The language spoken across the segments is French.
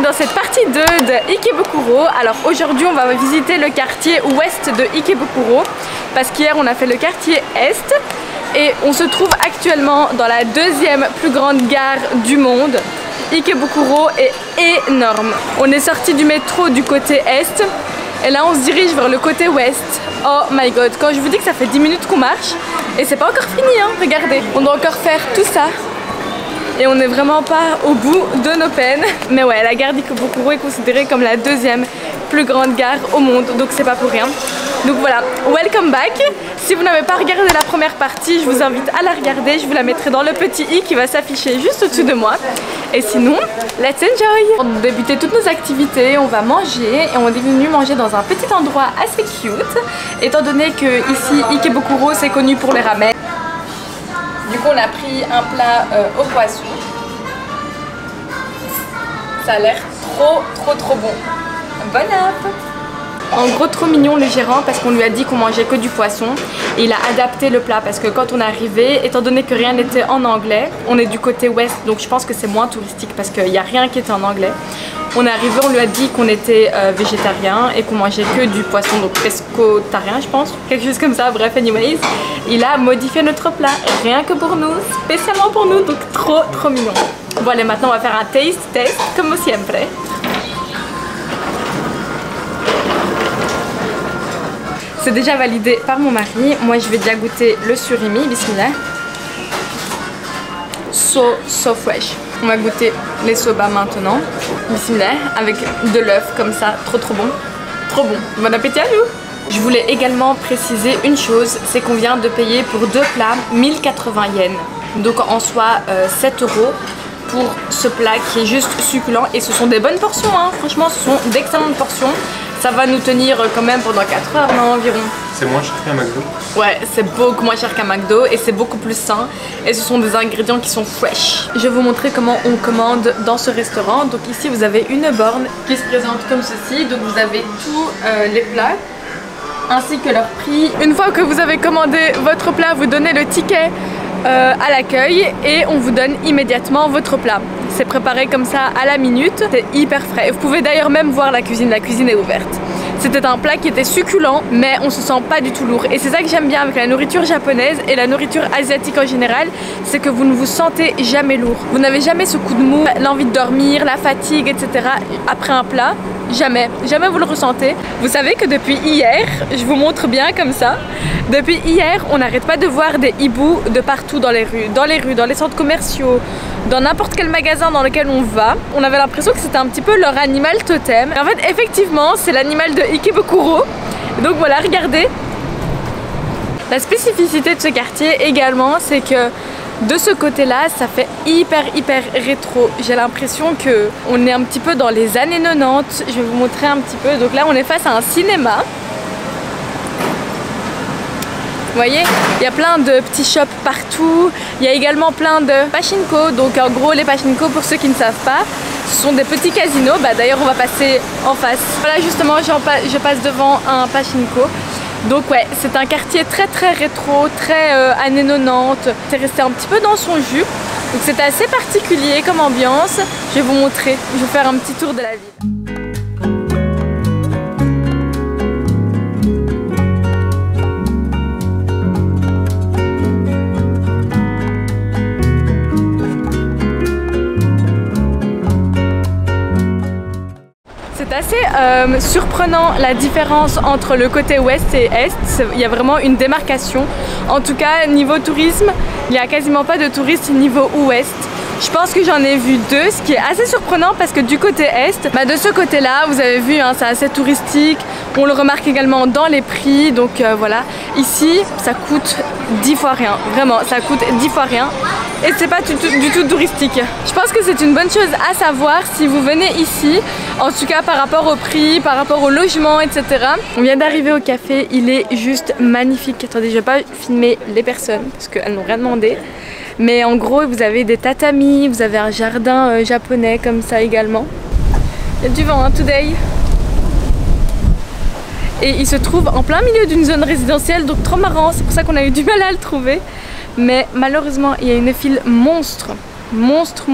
dans cette partie 2 de Ikebukuro. Alors aujourd'hui on va visiter le quartier ouest de Ikebukuro parce qu'hier on a fait le quartier est et on se trouve actuellement dans la deuxième plus grande gare du monde. Ikebukuro est énorme. On est sorti du métro du côté est et là on se dirige vers le côté ouest. Oh my god, quand je vous dis que ça fait 10 minutes qu'on marche et c'est pas encore fini hein, regardez. On doit encore faire tout ça. Et on n'est vraiment pas au bout de nos peines. Mais ouais, la gare d'Ikebukuro est considérée comme la deuxième plus grande gare au monde, donc c'est pas pour rien. Donc voilà, welcome back. Si vous n'avez pas regardé la première partie, je vous invite à la regarder. Je vous la mettrai dans le petit i qui va s'afficher juste au-dessus de moi. Et sinon, let's enjoy. Pour débuter toutes nos activités, on va manger et on est venu manger dans un petit endroit assez cute. Étant donné que ici, Ikebukuro, c'est connu pour les ramen. Du coup on a pris un plat au poisson. Ça a l'air trop bon. Bon app. En gros trop mignon le gérant parce qu'on lui a dit qu'on mangeait que du poisson. Et il a adapté le plat parce que quand on est arrivé, étant donné que rien n'était en anglais, on est du côté ouest donc je pense que c'est moins touristique parce qu'il n'y a rien qui était en anglais. On est arrivé, on lui a dit qu'on était végétarien et qu'on mangeait que du poisson, donc pescotarien je pense, quelque chose comme ça, bref anyways. Il a modifié notre plat, rien que pour nous, spécialement pour nous, donc trop mignon. Bon allez, maintenant on va faire un taste test, comme siempre. C'est déjà validé par mon mari, moi je vais déjà goûter le surimi, bismillah. So fresh. On va goûter les soba maintenant. Bismillah, avec de l'œuf comme ça, trop bon. Trop bon. Bon appétit à nous. Je voulais également préciser une chose, c'est qu'on vient de payer pour deux plats 1080 yens. Donc en soi 7 € pour ce plat qui est juste succulent. Et ce sont des bonnes portions, hein. Franchement ce sont d'excellentes portions. Ça va nous tenir quand même pendant 4 heures non, environ. C'est moins cher qu'un McDo? Ouais, c'est beaucoup moins cher qu'un McDo et c'est beaucoup plus sain. Et ce sont des ingrédients qui sont fresh. Je vais vous montrer comment on commande dans ce restaurant. Donc ici vous avez une borne qui se présente comme ceci. Donc vous avez tous les plats ainsi que leur prix. Une fois que vous avez commandé votre plat, vous donnez le ticket à l'accueil et on vous donne immédiatement votre plat. C'est préparé comme ça à la minute, c'est hyper frais. Vous pouvez d'ailleurs même voir la cuisine est ouverte. C'était un plat qui était succulent mais on se sent pas du tout lourd et c'est ça que j'aime bien avec la nourriture japonaise et la nourriture asiatique en général, c'est que vous ne vous sentez jamais lourd. Vous n'avez jamais ce coup de mou, l'envie de dormir, la fatigue etc. après un plat. Jamais vous le ressentez. Vous savez que depuis hier, je vous montre bien comme ça, depuis hier on n'arrête pas de voir des hiboux de partout dans les rues, dans les centres commerciaux, dans n'importe quel magasin dans lequel on va. On avait l'impression que c'était un petit peu leur animal totem. Et en fait effectivement c'est l'animal de Ikebukuro. Donc voilà, regardez. La spécificité de ce quartier également c'est que de ce côté-là, ça fait hyper rétro. J'ai l'impression que on est un petit peu dans les années 90. Je vais vous montrer un petit peu. Donc là, on est face à un cinéma. Vous voyez, il y a plein de petits shops partout. Il y a également plein de pachinko. Donc en gros, les pachinko, pour ceux qui ne savent pas, ce sont des petits casinos. Bah, d'ailleurs, on va passer en face. Voilà, justement, je passe devant un pachinko. Donc ouais, c'est un quartier très rétro, très années 90. C'est resté un petit peu dans son jus. Donc c'est assez particulier comme ambiance. Je vais vous montrer, je vais vous faire un petit tour de la ville. C'est assez surprenant la différence entre le côté ouest et est. Il y a vraiment une démarcation. En tout cas, niveau tourisme, il n'y a quasiment pas de touristes niveau ouest. Je pense que j'en ai vu deux, ce qui est assez surprenant parce que du côté est, bah de ce côté-là, vous avez vu, hein, c'est assez touristique. On le remarque également dans les prix. Donc voilà, ici, ça coûte 10 fois rien. Vraiment, ça coûte 10 fois rien. Et c'est pas du tout touristique. Je pense que c'est une bonne chose à savoir si vous venez ici, en tout cas par rapport au prix, par rapport au logement, etc. On vient d'arriver au café, il est juste magnifique. Attendez, je vais pas filmer les personnes parce qu'elles n'ont rien demandé. Mais en gros, vous avez des tatamis, vous avez un jardin japonais comme ça également. Il y a du vent, hein, today. Et il se trouve en plein milieu d'une zone résidentielle, donc trop marrant. C'est pour ça qu'on a eu du mal à le trouver. Mais malheureusement, il y a une file monstre monstre.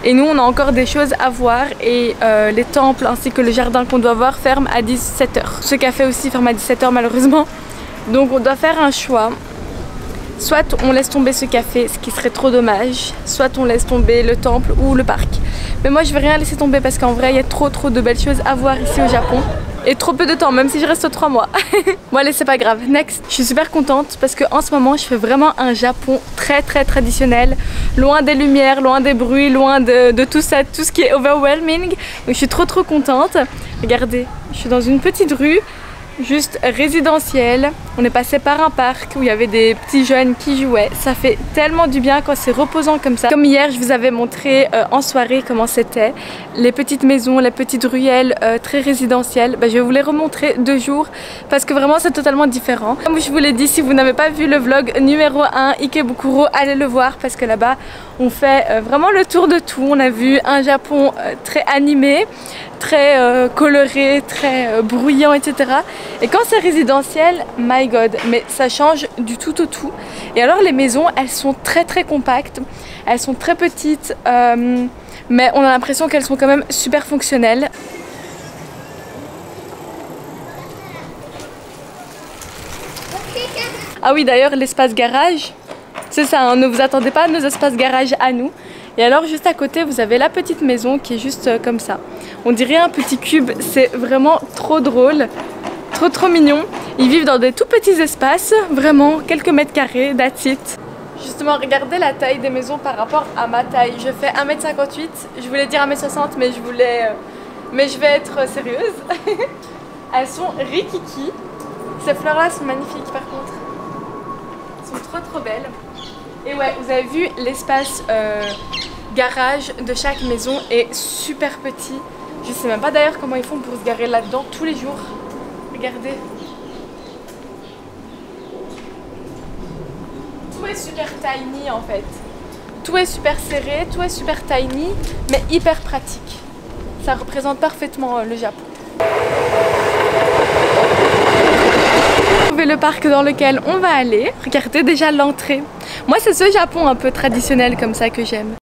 Et nous on a encore des choses à voir et les temples ainsi que le jardin qu'on doit voir ferment à 17h. Ce café aussi ferme à 17h malheureusement. Donc on doit faire un choix. Soit on laisse tomber ce café, ce qui serait trop dommage, soit on laisse tomber le temple ou le parc. Mais moi je vais rien laisser tomber parce qu'en vrai il y a trop de belles choses à voir ici au Japon. Et trop peu de temps, même si je reste 3 mois. Bon allez, c'est pas grave, next. Je suis super contente parce qu'en ce moment je fais vraiment un Japon très traditionnel. Loin des lumières, loin des bruits, loin de tout ça, tout ce qui est overwhelming. Donc je suis trop contente. Regardez, je suis dans une petite rue. Juste résidentiel. On est passé par un parc où il y avait des petits jeunes qui jouaient. Ça fait tellement du bien quand c'est reposant comme ça. Comme hier je vous avais montré en soirée comment c'était. Les petites maisons, les petites ruelles très résidentielles. Je vais vous les remontrer 2 jours parce que vraiment c'est totalement différent. Comme je vous l'ai dit, si vous n'avez pas vu le vlog numéro 1 Ikebukuro, allez le voir parce que là-bas on fait vraiment le tour de tout. On a vu un Japon très animé, très coloré, très bruyant, etc. Et quand c'est résidentiel, my god, mais ça change du tout au tout. Et alors les maisons, elles sont très compactes, elles sont très petites, mais on a l'impression qu'elles sont quand même super fonctionnelles. Ah oui, d'ailleurs l'espace garage, c'est ça, hein, ne vous attendez pas à nos espaces garage à nous. Et alors juste à côté vous avez la petite maison qui est juste comme ça. On dirait un petit cube, c'est vraiment trop drôle, trop mignon. Ils vivent dans des tout petits espaces, vraiment quelques mètres carrés, that's it. Justement regardez la taille des maisons par rapport à ma taille. Je fais 1m58, je voulais dire 1m60 mais je vais être sérieuse. Elles sont rikiki. Ces fleurs là sont magnifiques par contre. Elles sont trop belles. Et ouais, vous avez vu l'espace garage de chaque maison est super petit. Je sais même pas d'ailleurs comment ils font pour se garer là-dedans tous les jours. Regardez. Tout est super tiny en fait. Tout est super serré, tout est super tiny, mais hyper pratique. Ça représente parfaitement le Japon. Le parc dans lequel on va aller. Regardez déjà l'entrée. Moi c'est ce Japon un peu traditionnel comme ça que j'aime.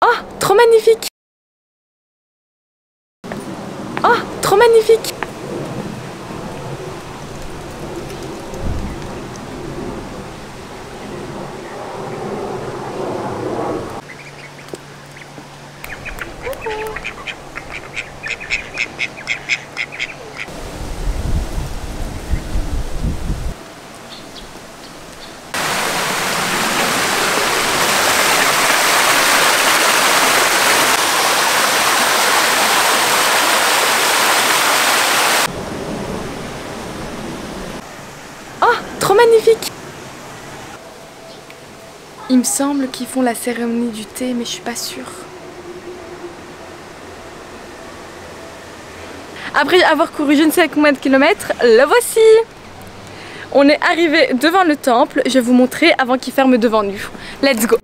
Oh, trop magnifique. Oh, trop magnifique. Magnifique. Il me semble qu'ils font la cérémonie du thé mais je suis pas sûre. Après avoir couru je ne sais combien de kilomètres, le voici. On est arrivé devant le temple, je vais vous montrer avant qu'il ferme devant nous. Let's go.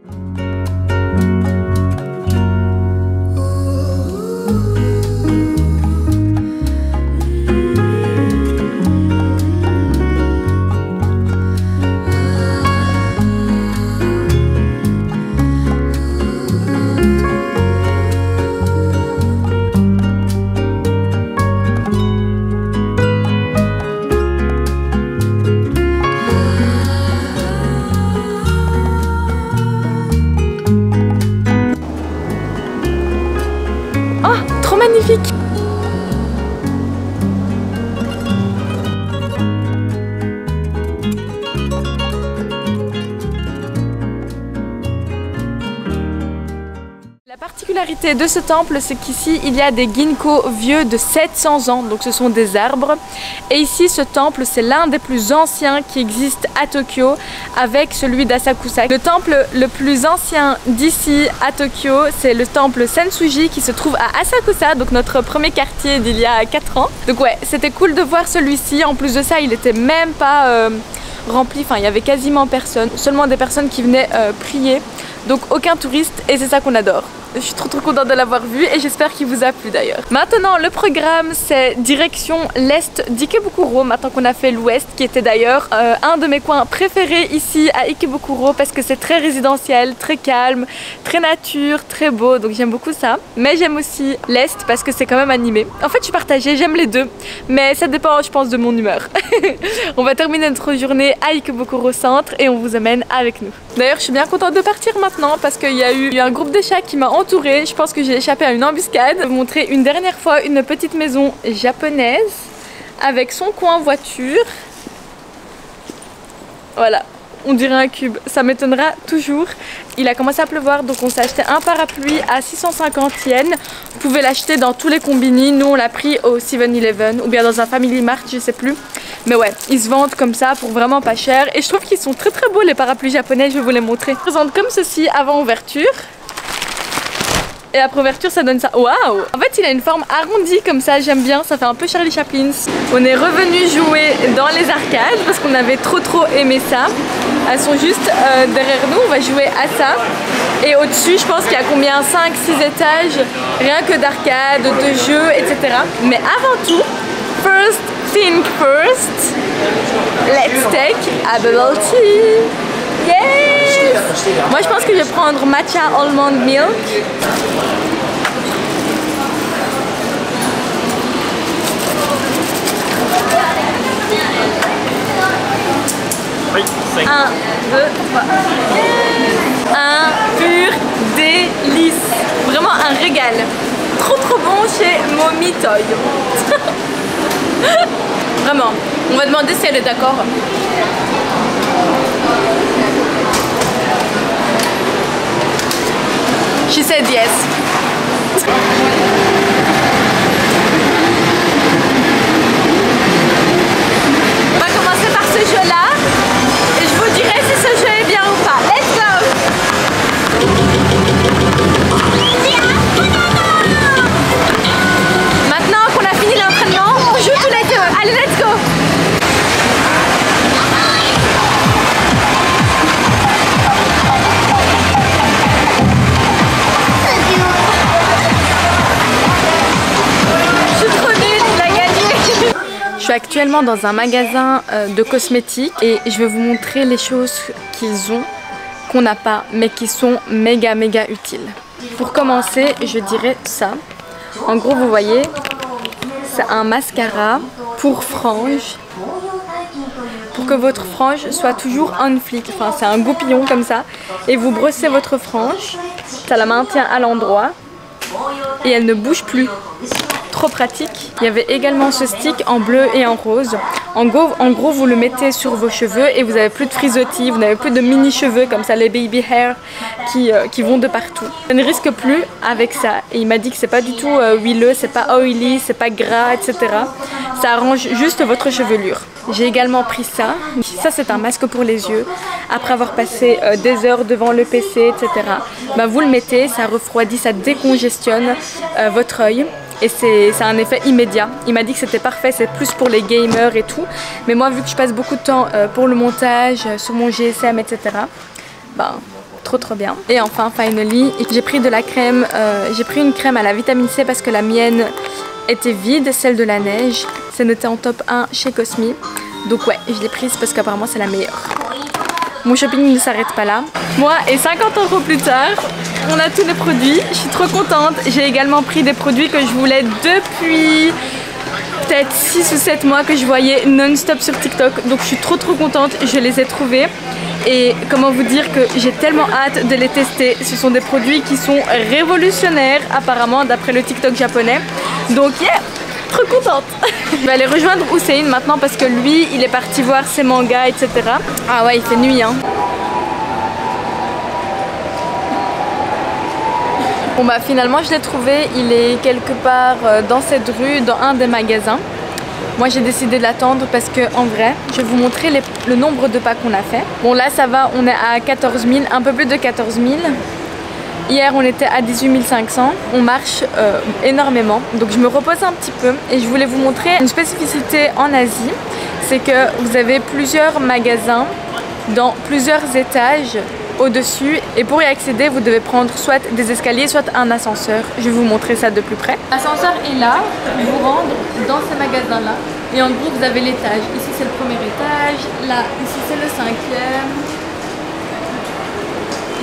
Magnifique. La particularité de ce temple, c'est qu'ici il y a des ginkgo vieux de 700 ans, donc ce sont des arbres. Et ici ce temple, c'est l'un des plus anciens qui existe à Tokyo, avec celui d'Asakusa. Le temple le plus ancien d'ici à Tokyo, c'est le temple Sensuji qui se trouve à Asakusa, donc notre premier quartier d'il y a 4 ans. Donc ouais, c'était cool de voir celui-ci. En plus de ça, il était même pas rempli, enfin il y avait quasiment personne, seulement des personnes qui venaient prier Donc aucun touriste et c'est ça qu'on adore. Je suis trop contente de l'avoir vu et j'espère qu'il vous a plu d'ailleurs. Maintenant le programme c'est direction l'est d'Ikebukuro, maintenant qu'on a fait l'ouest qui était d'ailleurs un de mes coins préférés ici à Ikebukuro parce que c'est très résidentiel, très calme, très nature, très beau, donc j'aime beaucoup ça. Mais j'aime aussi l'est parce que c'est quand même animé. En fait je suis partagée, j'aime les deux, mais ça dépend je pense de mon humeur. On va terminer notre journée à Ikebukuro centre et on vous amène avec nous. D'ailleurs je suis bien contente de partir maintenant parce qu'il y a eu un groupe de chats qui m'a entourée. Je pense que j'ai échappé à une embuscade. Je vais vous montrer une dernière fois une petite maison japonaise avec son coin voiture. Voilà, on dirait un cube, ça m'étonnera toujours. Il a commencé à pleuvoir donc on s'est acheté un parapluie à 650 yens. Vous pouvez l'acheter dans tous les combini. Nous on l'a pris au 7-Eleven ou bien dans un Family Mart, je sais plus. Mais ouais, ils se vendent comme ça pour vraiment pas cher. Et je trouve qu'ils sont très beaux les parapluies japonais, je vais vous les montrer. Ils se présentent comme ceci avant ouverture. Et après ouverture ça donne ça. Waouh! En fait il a une forme arrondie comme ça, j'aime bien, ça fait un peu Charlie Chaplin. On est revenu jouer dans les arcades parce qu'on avait trop aimé ça. Elles sont juste derrière nous, on va jouer à ça. Et au-dessus je pense qu'il y a combien, 5-6 étages, rien que d'arcades, de jeux, etc. Mais avant tout, first thing first, let's take a bubble tea. Yes! Moi je pense que je vais prendre matcha almond milk. Oui, 5. 1, 2, 3. Un pur délice. Vraiment un régal. Trop bon chez Momitoy. Vraiment. On va demander si elle est d'accord. She said yes. On va commencer par ce jeu-là et je vous dirai si ce jeu est bien ou pas. Let's go! Maintenant qu'on a fini l'entraînement, on joue tous les deux. Allez, let's go! Je suis actuellement dans un magasin de cosmétiques et je vais vous montrer les choses qu'ils ont, qu'on n'a pas, mais qui sont méga utiles. Pour commencer, je dirais ça. En gros, vous voyez, c'est un mascara pour franges, pour que votre frange soit toujours on flic. Enfin, c'est un goupillon comme ça. Et vous brossez votre frange, ça la maintient à l'endroit et elle ne bouge plus. Trop pratique. Il y avait également ce stick en bleu et en rose. En gros, vous le mettez sur vos cheveux et vous n'avez plus de frisottis, vous n'avez plus de mini cheveux comme ça, les baby hair qui vont de partout. Je ne risque plus avec ça. Et il m'a dit que c'est pas du tout huileux, c'est pas oily, c'est pas gras, etc. Ça arrange juste votre chevelure. J'ai également pris ça. Ça c'est un masque pour les yeux. Après avoir passé des heures devant le PC, etc. Bah, vous le mettez, ça refroidit, ça décongestionne votre œil. Et c'est un effet immédiat. Il m'a dit que c'était parfait, c'est plus pour les gamers et tout. Mais moi, vu que je passe beaucoup de temps pour le montage, sur mon GSM, etc. Ben, trop bien. Et enfin, finally, j'ai pris de la crème. J'ai pris une crème à la vitamine C parce que la mienne était vide, celle de la neige. C'est noté en top 1 chez Cosmi. Donc ouais, je l'ai prise parce qu'apparemment c'est la meilleure. Mon shopping ne s'arrête pas là. Moi, et 50 € plus tard, on a tous les produits. Je suis trop contente. J'ai également pris des produits que je voulais depuis peut-être 6 ou 7 mois que je voyais non-stop sur TikTok. Donc je suis trop contente. Je les ai trouvés. Et comment vous dire que j'ai tellement hâte de les tester. Ce sont des produits qui sont révolutionnaires apparemment d'après le TikTok japonais. Donc yeah, trop contente. Je vais aller rejoindre Hussein maintenant parce que lui, il est parti voir ses mangas, etc. Ah ouais, il fait nuit hein. Bon bah finalement je l'ai trouvé, il est quelque part dans cette rue, dans un des magasins. Moi j'ai décidé de l'attendre parce que en vrai, je vais vous montrer le nombre de pas qu'on a fait. Bon là ça va, on est à 14 000, un peu plus de 14 000. Hier on était à 18 500, on marche énormément. Donc je me repose un petit peu et je voulais vous montrer une spécificité en Asie. C'est que vous avez plusieurs magasins dans plusieurs étages au-dessus et pour y accéder vous devez prendre soit des escaliers soit un ascenseur. Je vais vous montrer ça de plus près. L'ascenseur est là pour vous rendre dans ces magasins là et en gros vous avez l'étage. Ici c'est le premier étage, là ici c'est le 5e.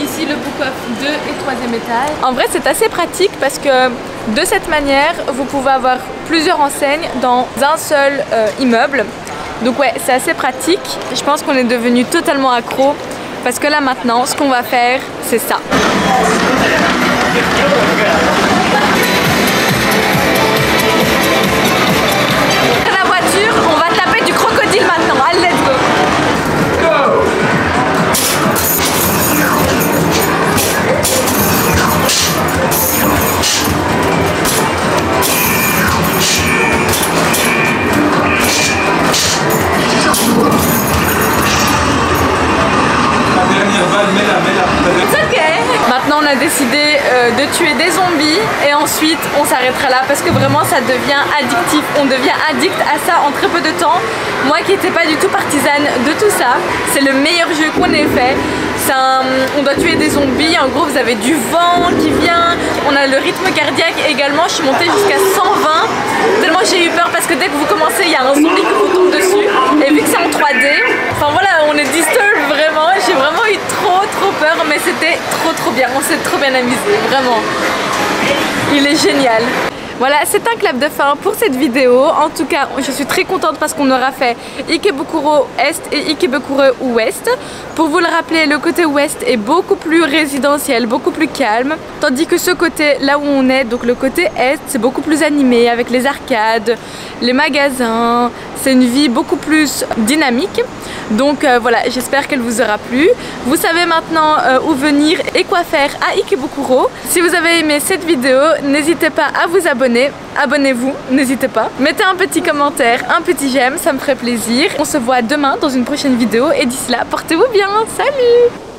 Ici le Book of 2 et 3e étage. En vrai c'est assez pratique parce que de cette manière vous pouvez avoir plusieurs enseignes dans un seul immeuble. Donc ouais c'est assez pratique. Je pense qu'on est devenu totalement accro parce que là maintenant ce qu'on va faire c'est ça. La voiture, on va taper du crocodile maintenant. Allez let's go. Maintenant on a décidé de tuer des zombies et ensuite on s'arrêtera là parce que vraiment ça devient addictif. On devient addict à ça en très peu de temps. Moi qui n'étais pas du tout partisane de tout ça, c'est le meilleur jeu qu'on ait fait. On doit tuer des zombies, en gros vous avez du vent qui vient, on a le rythme cardiaque également, je suis montée jusqu'à 120 tellement j'ai eu peur parce que dès que vous commencez il y a un zombie qui vous tombe dessus et vu que c'est en 3D, enfin voilà on est disturbed vraiment, j'ai vraiment eu trop peur mais c'était trop bien, on s'est trop bien amusé, vraiment, il est génial. Voilà, c'est un clap de fin pour cette vidéo. En tout cas, je suis très contente parce qu'on aura fait Ikebukuro Est et Ikebukuro Ouest. Pour vous le rappeler, le côté ouest est beaucoup plus résidentiel, beaucoup plus calme. Tandis que ce côté, là où on est, donc le côté est, c'est beaucoup plus animé avec les arcades, les magasins. C'est une vie beaucoup plus dynamique. Donc voilà, j'espère qu'elle vous aura plu. Vous savez maintenant où venir et quoi faire à Ikebukuro. Si vous avez aimé cette vidéo, n'hésitez pas à vous abonner. Abonnez-vous, n'hésitez pas. Mettez un petit commentaire, un petit j'aime, ça me ferait plaisir. On se voit demain dans une prochaine vidéo et d'ici là, portez-vous bien. Salut!